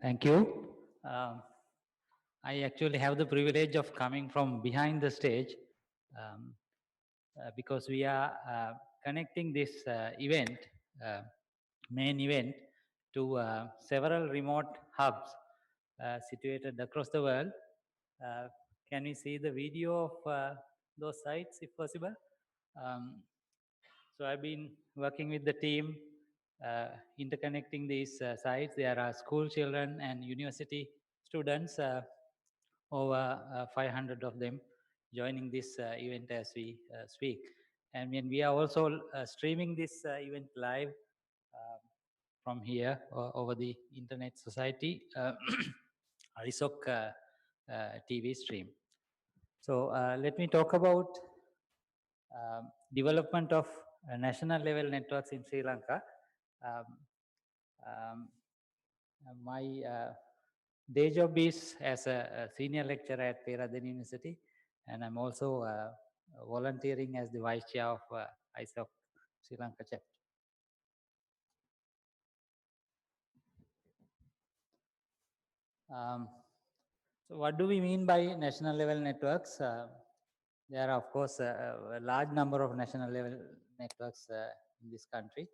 Thank you. I actually have the privilege of coming from behind the stage um, because we are connecting this event, uh, main event, to several remote hubs situated across the world. Uh, can we see the video of those sites if possible? Um, so I've been working with the team, interconnecting these sites. There are school children and university students, over 500 of them joining this event as we speak. And when we are also streaming this event live from here over the Internet Society, ISOC TV stream. So let me talk about development of national level networks in Sri Lanka. Um, um, my day job is as a senior lecturer at Peradeniya University, and I'm also volunteering as the vice chair of ISOC Sri Lanka chapter. So what do we mean by national level networks? There are, of course, a large number of national level networks in this country.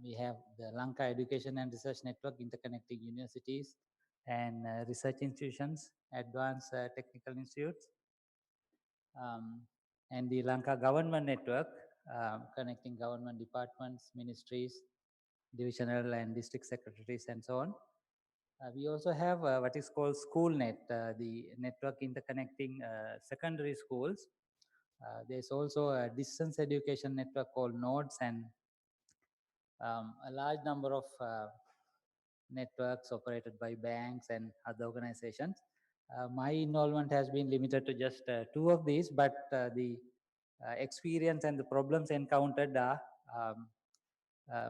We have the Lanka Education and Research Network, interconnecting universities and research institutions, advanced technical institutes, and the Lanka Government Network, connecting government departments, ministries, divisional and district secretaries, and so on. We also have what is called SchoolNet, the network interconnecting secondary schools. There's also a distance education network called NODES, and a large number of networks operated by banks and other organizations. My involvement has been limited to just two of these, but the experience and the problems encountered are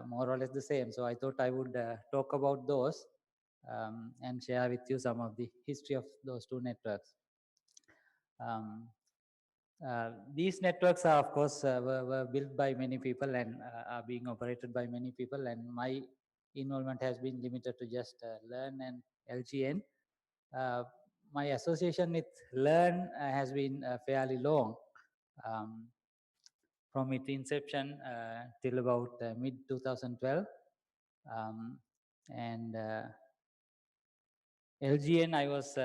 more or less the same. So I thought I would talk about those and share with you some of the history of those two networks. These networks are, of course, were built by many people and are being operated by many people, and my involvement has been limited to just LEARN and LGN. My association with LEARN has been fairly long, from its inception till about mid 2012, and LGN, I was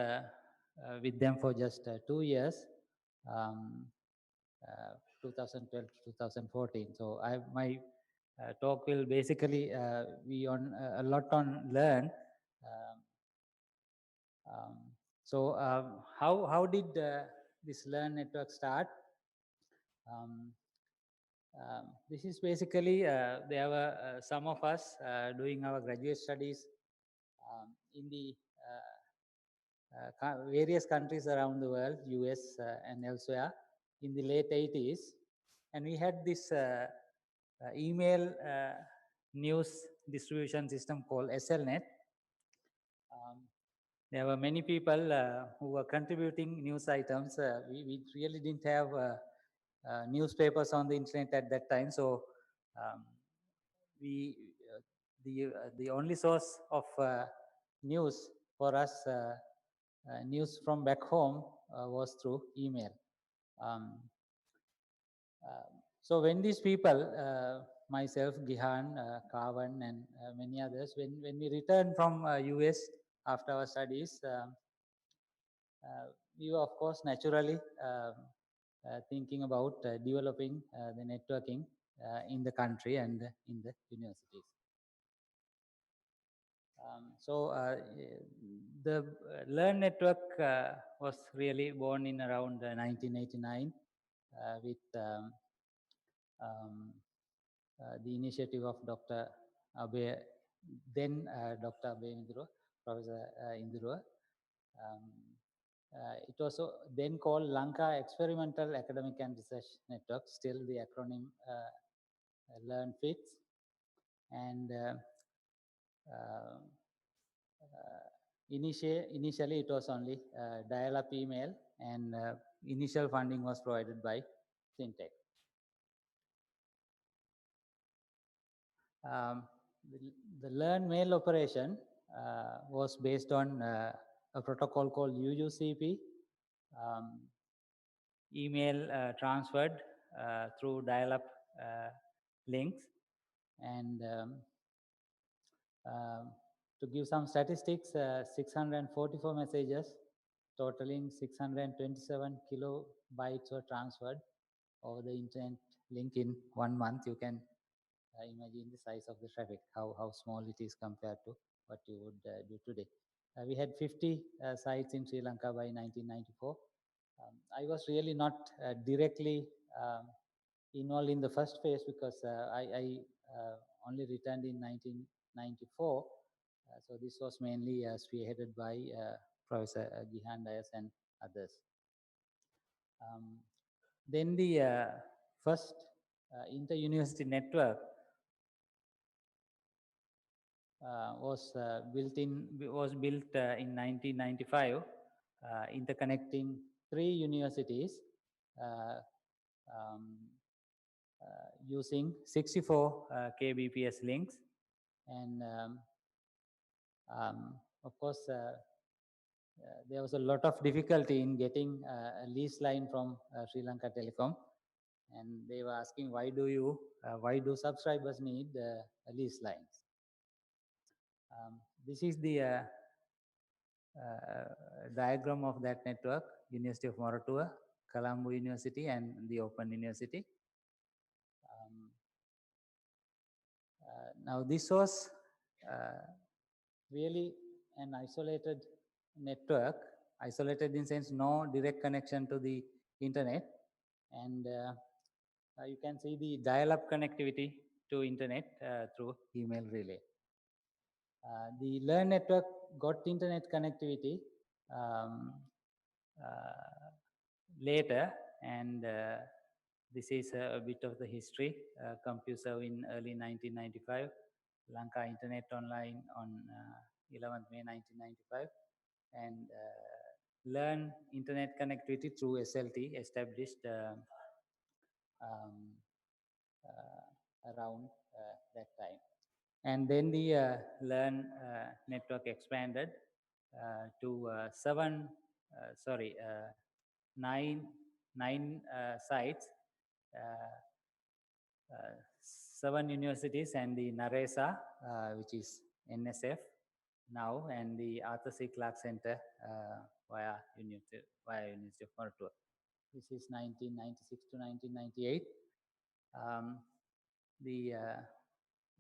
with them for just 2 years, 2012 to 2014. So my talk will basically be on a lot on LEARN. How did this LEARN network start? This is basically, there were some of us doing our graduate studies in the various countries around the world, US and elsewhere, in the late 80s. And we had this email news distribution system called SLNet. There were many people who were contributing news items. We really didn't have newspapers on the internet at that time, so we the only source of news for us, news from back home, was through email. So when these people, myself, Gihan, Kavan, and many others, when we returned from US after our studies, we were, of course, naturally thinking about developing the networking in the country and in the universities. The LEARN network was really born in around 1989 with the initiative of Dr. Abe, then Dr. Abe Indurua, Professor Indurua. It was then called Lanka Experimental Academic and Research Network. Still, the acronym LEARN fits. And initially, it was only dial-up email, and initial funding was provided by FinTech. The LEARN mail operation was based on a protocol called UUCP, um, email transferred through dial-up links. And um, to give some statistics, 644 messages totaling 627 kilobytes were transferred over the internet link in 1 month. You can imagine the size of the traffic, how small it is compared to what you would do today. We had 50 sites in Sri Lanka by 1994. I was really not directly involved in the first phase because I only returned in 1994. So this was mainly spearheaded by Professor Gihan Dias and others. Then the first inter-university network was built in 1995, interconnecting 3 universities uh, um, using 64 kbps links. And of course, there was a lot of difficulty in getting a lease line from Sri Lanka Telecom, and they were asking, why do subscribers need lease lines? This is the diagram of that network: University of Moratuwa, Colombo University, and the Open University. Now this was really an isolated network, isolated in the sense no direct connection to the internet. And you can see the dial-up connectivity to internet through email relay. The LEARN network got internet connectivity later, and this is a bit of the history. CompuServe in early 1995, Lanka Internet Online on 11th May 1995, and LEARN internet connectivity through SLT established around that time. And then the LEARN network expanded to nine sites, 7 universities, and the NARESA, which is NSF now, and the Arthur C. Clarke Center via University of Moratuwa. This is 1996 to 1998.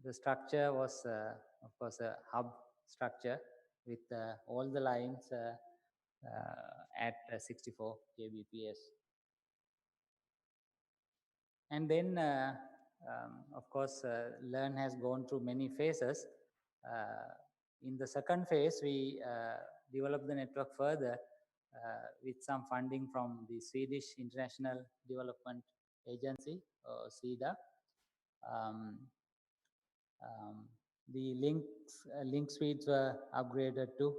The structure was, of course, a hub structure with all the lines at 64 kbps. And then, of course, LEARN has gone through many phases. In the second phase, we developed the network further with some funding from the Swedish International Development Agency, or SIDA. The link speeds were upgraded to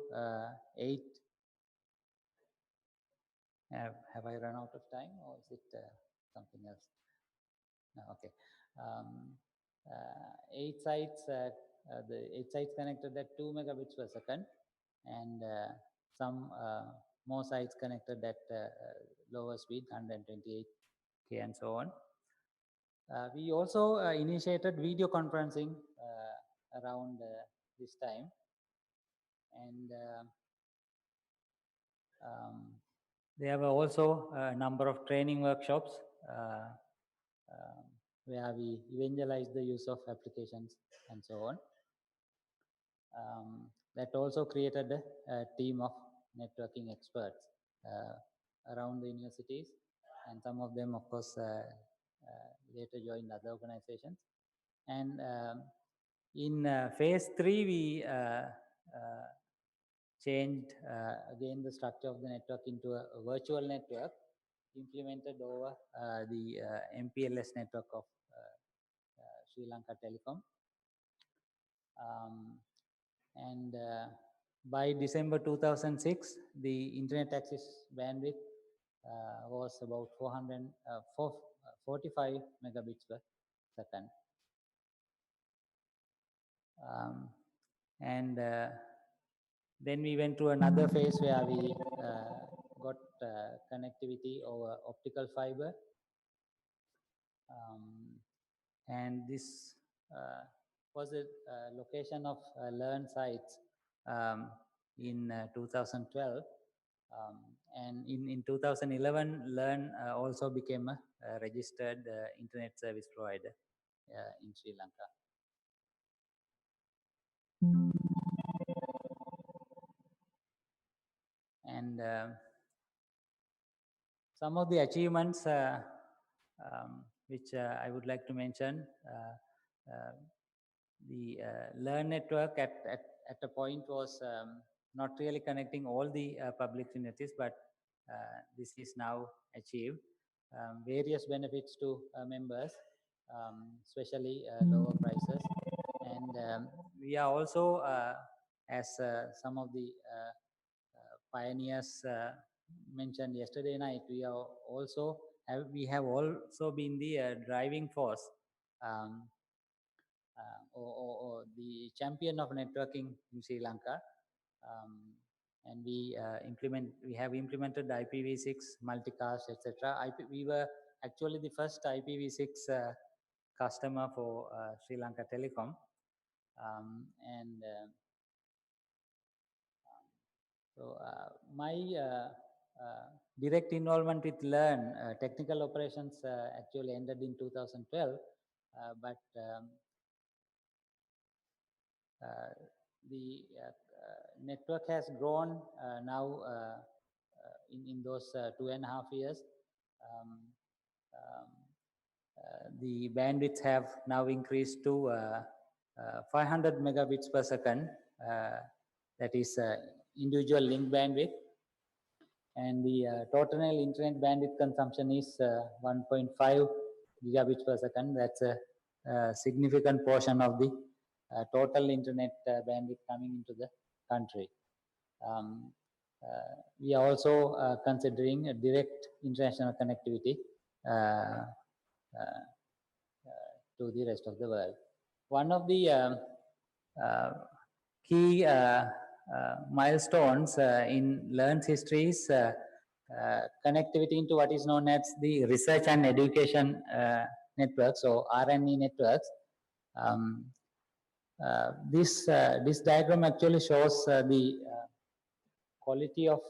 8. Have I run out of time, or is it something else? No, okay. 8 sites, the 8 sites connected at 2 megabits per second, and some more sites connected at lower speed, 128K and so on. We also initiated video conferencing around this time, and there were also a number of training workshops where we evangelized the use of applications and so on. That also created a team of networking experts around the universities, and some of them, of course, later joined other organizations. And in phase 3, we changed again the structure of the network into a virtual network implemented over the MPLS network of Sri Lanka Telecom. And by December 2006, the internet access bandwidth was about 45 megabits per second. And Then we went to another phase where we got connectivity over optical fiber. And this was a location of Learn sites in 2012. And in 2011, Learn also became a registered internet service provider in Sri Lanka. And some of the achievements which I would like to mention, the Learn network at a point was not really connecting all the public universities, but this is now achieved. Various benefits to members, especially lower prices. And we are also, as some of the pioneers mentioned yesterday night, we have also been the driving force or the champion of networking in Sri Lanka. And we have implemented IPv6 multicast, etc. We were actually the first IPv6 customer for Sri Lanka Telecom. So my direct involvement with Learn technical operations actually ended in 2012, but the network has grown now in those 2.5 years. The bandwidths have now increased to 500 megabits per second. That is individual link bandwidth. And the total internet bandwidth consumption is 1.5 gigabits per second. That's a significant portion of the total internet bandwidth coming into the country. We are also considering a direct international connectivity to the rest of the world. One of the key milestones in Learn's history is connectivity into what is known as the research and education networks, or RNE networks. This diagram actually shows the quality of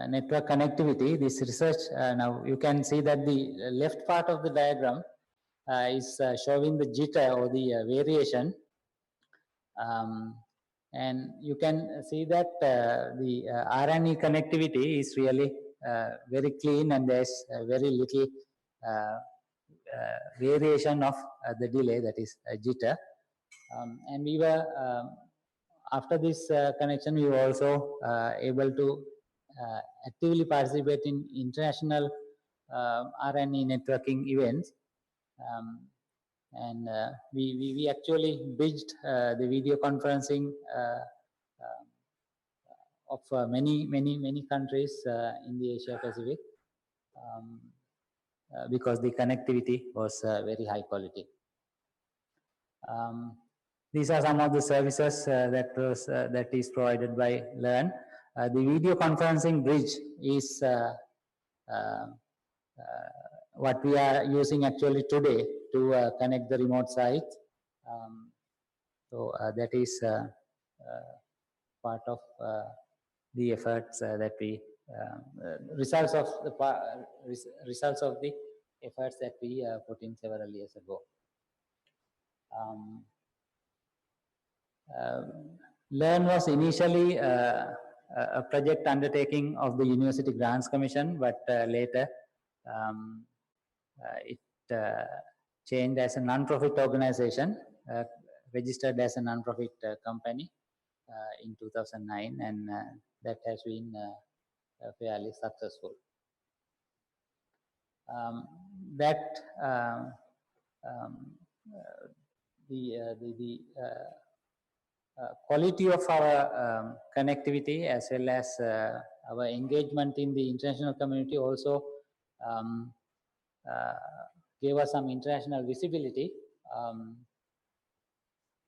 network connectivity. This research, now you can see that the left part of the diagram is showing the jitter or the variation. And you can see that the RNE connectivity is really very clean, and there's very little variation of the delay, that is jitter. And we were, after this connection, we were also able to actively participate in international RNE networking events. And we actually bridged the video conferencing of many countries in the Asia Pacific because the connectivity was very high quality. These are some of the services that is provided by Learn. The video conferencing bridge is what we are using actually today to connect the remote sites. So that is part of the efforts that we results of the efforts that we put in several years ago. Learn was initially a project undertaking of the University Grants Commission, but later it changed as a non-profit organization, registered as a non-profit company in 2009, and that has been fairly successful. The quality of our connectivity, as well as our engagement in the international community, also gave us some international visibility. um,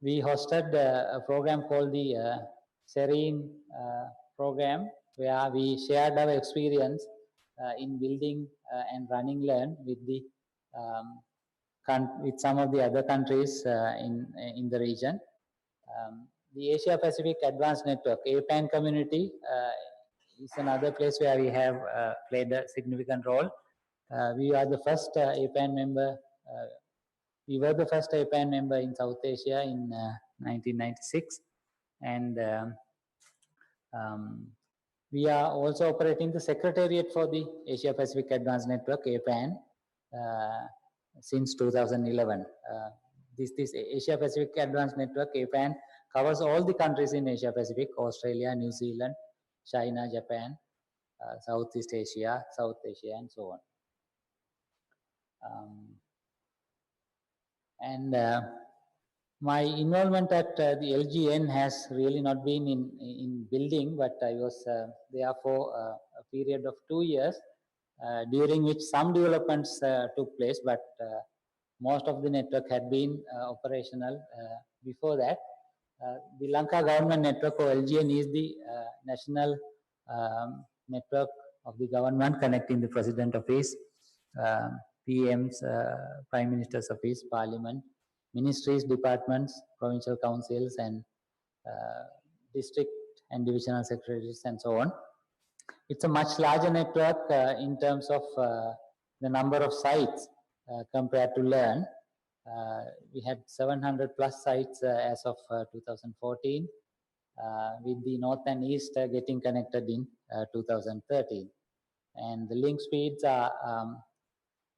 we hosted a program called the Serene program, where we shared our experience in building and running Learn with the with some of the other countries in the region. The Asia Pacific Advanced Network (APAN) community is another place where we have played a significant role. We are the first APAN member. We were the first APAN member in South Asia in 1996, and um, we are also operating the Secretariat for the Asia Pacific Advanced Network (APAN) since 2011. This Asia Pacific Advanced Network (APAN) covers all the countries in Asia Pacific: Australia, New Zealand, China, Japan, Southeast Asia, South Asia, and so on. My involvement at the LGN has really not been in building, but I was there for a period of 2 years, during which some developments took place, but most of the network had been operational before that. The Lanka government network, or LGN, is the national network of the government connecting the President Office, PM's, Prime Minister's Office, Parliament, ministries, departments, provincial councils, and district and divisional secretaries, and so on. It's a much larger network in terms of the number of sites compared to Learn. We had 700 plus sites as of 2014, with the north and east getting connected in 2013. And the link speeds are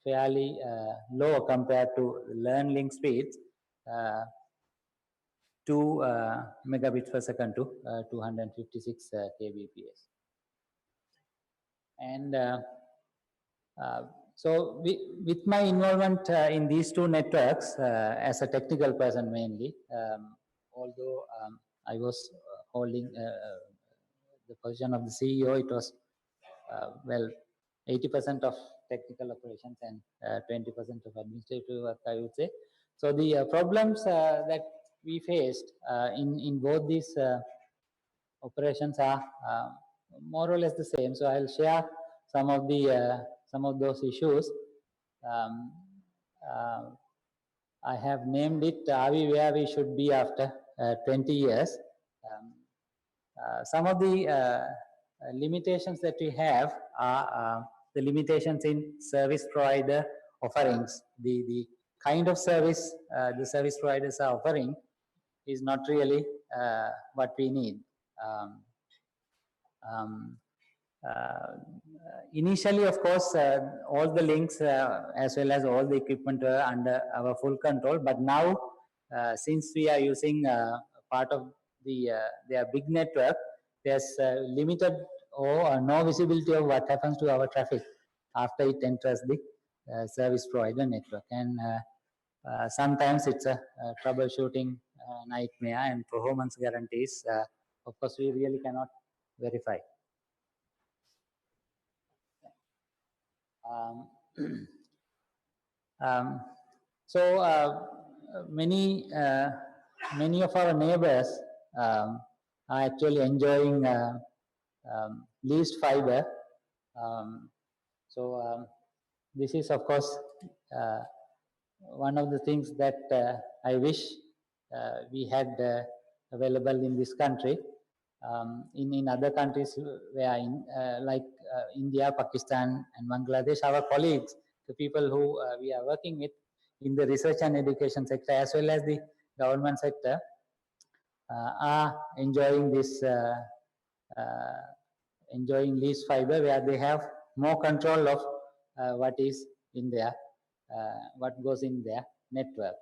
fairly low compared to Learn link speeds, 2 megabits per second to 256 kbps. And so with my involvement in these two networks as a technical person mainly, although I was holding the position of the CEO, it was, well, 80% of technical operations and 20% of administrative work, I would say. So the problems that we faced in both these operations are more or less the same. So I'll share some of those issues. I have named it "Are we where we should be after 20 years?" Some of the limitations that we have are the limitations in service provider offerings. The kind of service the service providers are offering is not really what we need. Initially, of course, all the links as well as all the equipment were under our full control. But now, since we are using part of their big network, there's limited or no visibility of what happens to our traffic after it enters the service provider network. And sometimes it's a troubleshooting nightmare, and performance guarantees, of course, we really cannot verify. So many of our neighbors are actually enjoying leased fiber. So this is, of course, one of the things that I wish we had available in this country. In other countries where like India, Pakistan, and Bangladesh, our colleagues, the people who we are working with in the research and education sector as well as the government sector are enjoying this enjoying leased fiber, where they have more control of what is in their what goes in their network.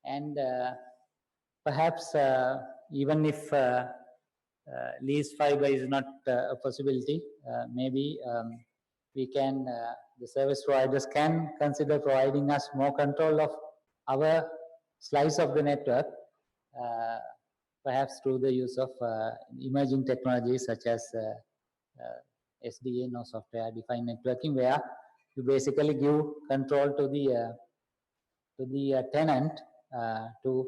And perhaps even if leased fiber is not a possibility, maybe we can, the service providers can consider providing us more control of our slice of the network, perhaps through the use of emerging technologies such as SDN, or software defined networking, where you basically give control to the the tenant to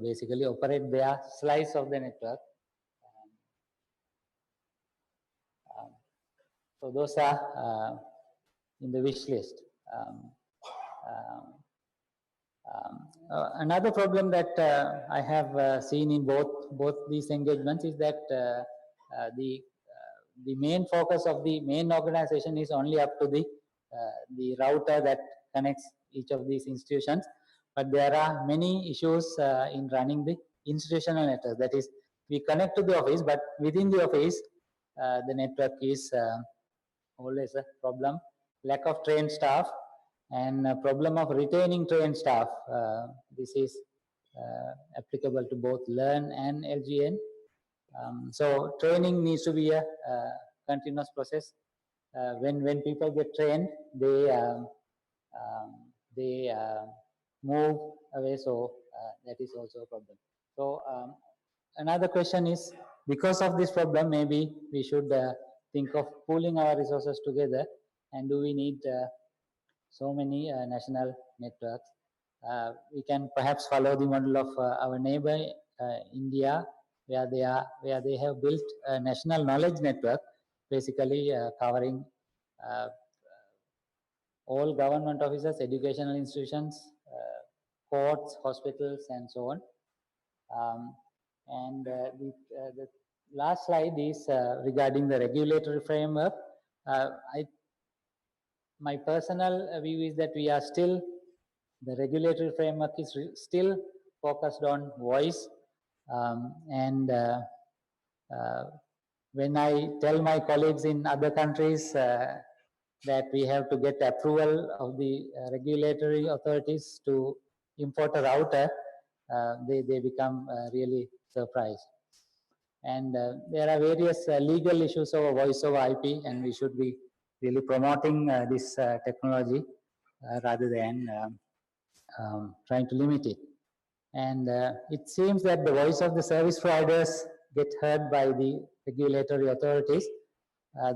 basically operate their slice of the network. So those are in the wish list. Another problem that I have seen in both these engagements is that the main focus of the main organization is only up to the router that connects each of these institutions, but there are many issues in running the institutional network. That is, we connect to the office, but within the office, the network is always a problem. Lack of trained staff and a problem of retaining trained staff. This is applicable to both Learn and LGN. So training needs to be a continuous process. When people get trained, they move away. So that is also a problem. So another question is, because of this problem, maybe we should think of pooling our resources together. And do we need so many national networks? We can perhaps follow the model of our neighbor India, where they have built a national knowledge network, basically covering all government offices, educational institutions, courts, hospitals, and so on. The last slide is regarding the regulatory framework. My personal view is that the regulatory framework is still focused on voice. When I tell my colleagues in other countries that we have to get approval of the regulatory authorities to import a router, they become really surprised. And there are various legal issues over voice over IP, and we should be really promoting this technology rather than trying to limit it. And it seems that the voice of the service providers get heard by the regulatory authorities.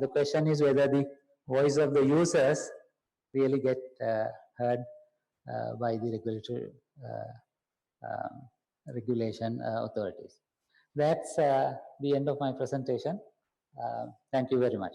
The question is whether the voice of the users really get heard by the regulation authorities. That's the end of my presentation. Thank you very much.